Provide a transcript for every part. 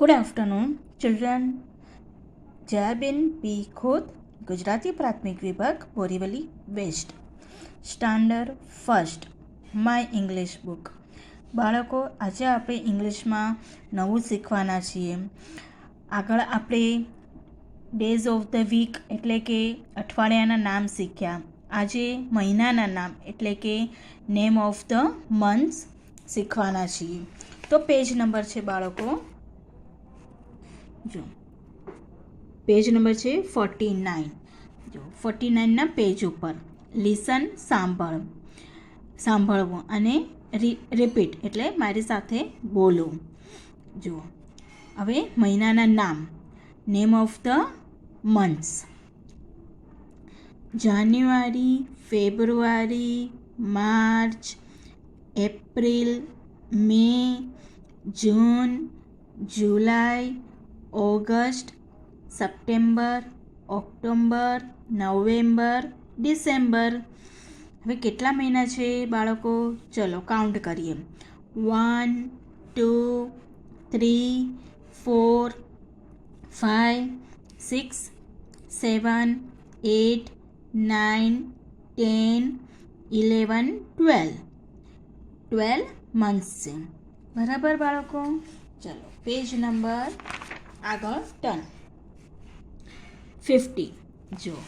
Good afternoon children. Jayaben P Khot, Gujarati પ્રાથમિક વિભાગ, Borivali west, standard first, my English book. બાળકો, આજે આપણે ઇંગ્લિશમાં નવું શીખવાના છીએ. આગળ આપણે ડેઝ ઓફ ધ વીક એટલે કે અઠવાડિયાના નામ શીખ્યા. આજે મહિનાના નામ એટલે કે નેમ ઓફ ધ મંથ્સ શીખવાના છીએ. તો પેજ નંબર છે બાળકો, જો પેજ નંબર છે 49. જો 49ના પેજ ઉપર લિસન સાંભળવું અને રિપીટ એટલે મારી સાથે બોલો. જુઓ, હવે મહિનાના નામ, name of the months: January, February, March, April, May, June, July, August, September, October, November, December. હવે કેટલા મહિના છે બાળકો? ચલો કાઉન્ટ કરીએ. 1, 2, 3, 4, 5, 6, 7, 8, 9, 10, 11, 12. 12 મંથ્સ છે. બરાબર બાળકો? ચલો પેજ નંબર આગળ ટર્ન. 50. જુઓ,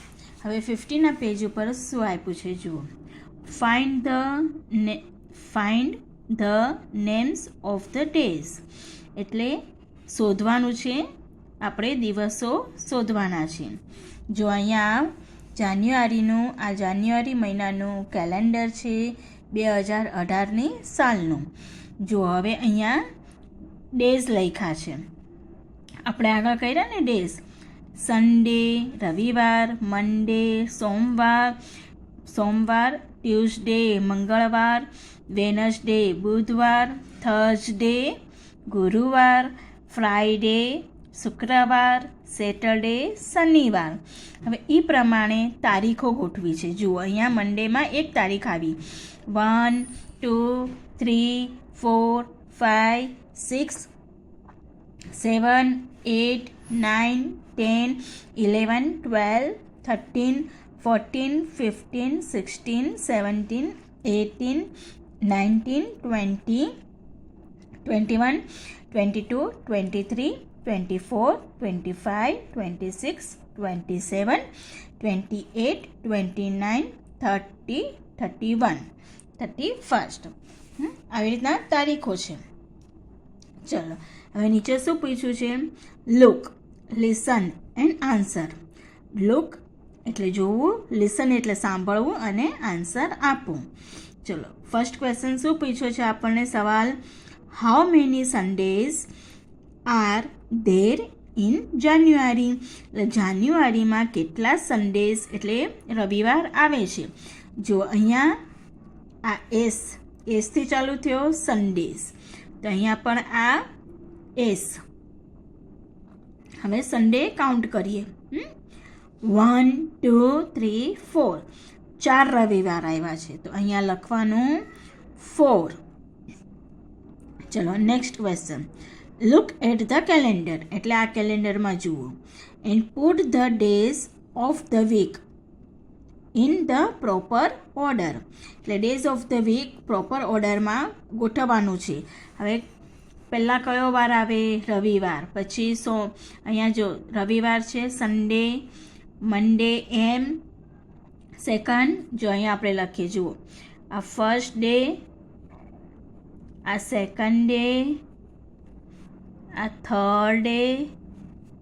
હવે 50ના પેજ ઉપર શું આપ્યું છે જુઓ. Find the names of the days એટલે શોધવાનું છે, આપણે દિવસો શોધવાના છે. જો અહીંયા જાન્યુઆરી મહિનાનું કેલેન્ડર છે 2018ની સાલનું. જો હવે અહીંયા ડેઝ લખ્યા છે, આપણે આગળ કર્યા ને ડેઝ: સન્ડે રવિવાર, મંડે સોમવાર, ટ્યુઝડે મંગળવાર, વેનસડે બુધવાર, થર્સડે ગુરુવાર, ફ્રાઈડે શુક્રવાર, સેટરડે શનિવાર. હવે એ પ્રમાણે તારીખો ગોઠવી છે. જુઓ, અહીંયા મંડેમાં એક તારીખ આવી. 1, 2, 3, 4, 5, 6, 7, 8, 9, 10, 11, 12, 13, 14, 15, 16, 17, 18, 19, 20, 21, 22, 23, 24, 25, 26, 27, 28, 29, 30, 31, 31st. આવી રીતના તારીખો છે. ચલો, હવે નીચે શું પૂછ્યું છે? Look, listen and answer. Look એટલે જોવું, લિસન એટલે સાંભળવું અને આન્સર આપવું. ચલો, ફર્સ્ટ ક્વેશ્ચન શું પૂછ્યો છે આપણને સવાલ? How many Sundays are there in જાન્યુઆરી? એટલે જાન્યુઆરીમાં કેટલા સન્ડેઝ એટલે રવિવાર આવે છે? જો અહીંયા આ એસથી ચાલુ થયો સન્ડેઝ, તો અહીંયા પણ આ એસ. હવે સન્ડે કાઉન્ટ કરીએ. 1, 2, 3, 4. 4 રવિવાર આવ્યા છે, તો અહીંયા લખવાનું 4. ચલો next question. Look at the calendar એટલે આ કેલેન્ડરમાં જુઓ. And put the days of the week in the proper order. એટલે days of the week proper ઓર્ડરમાં ગોઠવવાનું છે. હવે પહેલાં કયો વાર આવે? રવિવાર. પછી અહીંયા જો રવિવાર છે, સન્ડે, મંડે, એમ. સેકન્ડ જો અહીંયા આપણે લખીએ, જુઓ, આ ફર્સ્ટ ડે, આ સેકન્ડ ડે, આ થર્ડ ડે,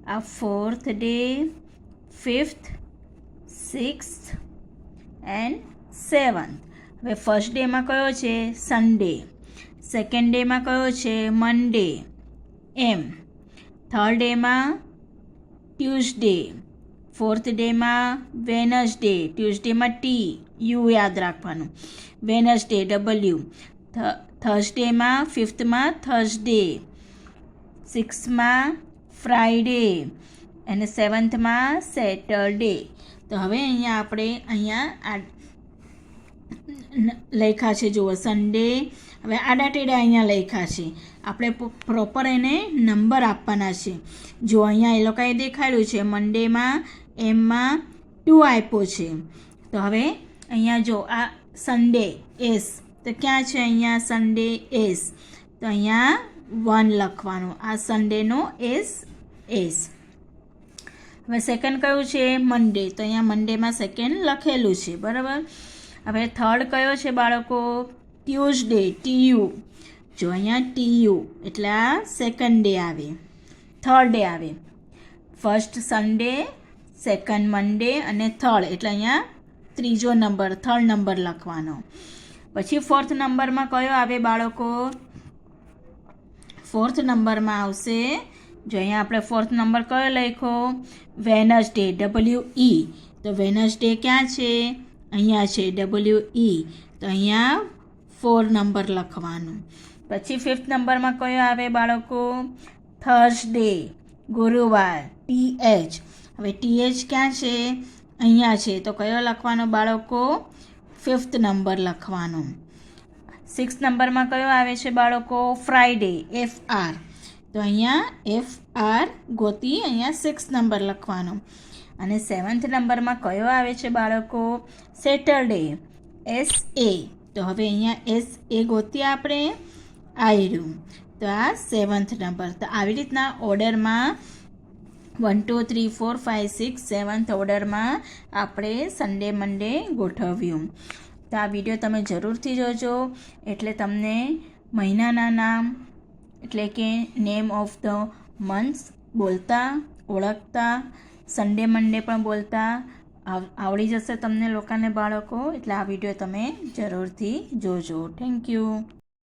આ fourth day, fifth, sixth and seventh. હવે ફર્સ્ટ ડેમાં કયો છે? સન્ડે. સેકન્ડ ડેમાં કયો છે? Monday, M. થર્ડ ડેમાં ટ્યુઝડે. ફોર્થ ડેમાં વેનસડે. ટ્યુઝડેમાં ટી, યુ યાદ રાખવાનું. Wednesday, W. થર્સડેમાં, ફિફ્થમાં થર્સડે. સિક્સમાં ફ્રાઈડે અને સેવન્થમાં સેટરડે. તો હવે અહીંયા લખ્યા છે જુઓ સન્ડે. હવે આડા ટેડા અહીંયા લખ્યા છે. આપણે પ્રોપર એને નંબર આપવાના છે. જો અહીંયા એ લોકોએ દેખાડ્યું છે મંડેમાં એમમાં 2 આપ્યો છે. તો હવે અહીંયા જો આ સન્ડે એસ, તો ક્યાં છે અહીંયા સન્ડે એસ, તો અહીંયા 1 લખવાનું. આ સન્ડેનો એસ. હવે સેકન્ડ કયું છે મંડે, તો અહીંયા મંડેમાં સેકન્ડ લખેલું છે, બરાબર. હવે થર્ડ કયો છે બાળકો ટ્યુઝડે, TU. જો અહીંયા TU એટલે આ સેકન્ડ ડે આવે, થર્ડ ડે આવે. ફર્સ્ટ સન્ડે, સેકન્ડ મંડે અને થર્ડ એટલે અહીંયા ત્રીજો નંબર, થર્ડ નંબર લખવાનો. પછી ફોર્થ નંબરમાં કયો આવે બાળકો, ફોર્થ નંબરમાં આવશે, જો અહીંયા આપણે ફોર્થ નંબર કયો લખ્યો વેનસડે, WE. તો વેનસડે ક્યાં છે, અહીંયા છે WE, તો અહીંયા 4 નંબર લખવાનું. પછી ફિફ્થ નંબરમાં કયો આવે બાળકો થર્સડે, ગુરુવાર, TH. હવે TH ક્યાં છે, અહીંયા છે, તો કયો લખવાનો બાળકો ફિફ્થ નંબર લખવાનો. સિક્સ નંબરમાં કયો આવે છે બાળકો ફ્રાઈડે, FR. તો અહીંયા FR ગોતી અહીંયા 6 નંબર લખવાનો. અને સેવન્થ નંબરમાં કયો આવે છે બાળકો સેટરડે, SA. તો હવે અહીંયા SA ગોતી આપણે આવ્યું, તો આ સેવન્થ નંબર. તો આવી રીતના ઓર્ડરમાં 1 2 3 4 5 6 સેવન્થ ઓર્ડરમાં આપણે સન્ડે મંડે ગોઠવ્યું. તો આ વિડીયો તમે જરૂરથી જોજો, એટલે તમને મહિનાના નામ એટલે કે નેમ ઓફ ધ મંથ્સ બોલતા, ઓળખતા, સન્ડે મંડે પણ બોલતા આવડી જશે તમને લોકોને બાળકો. એટલે આ વિડીયો તમે જરૂરથી જોજો. Thank you.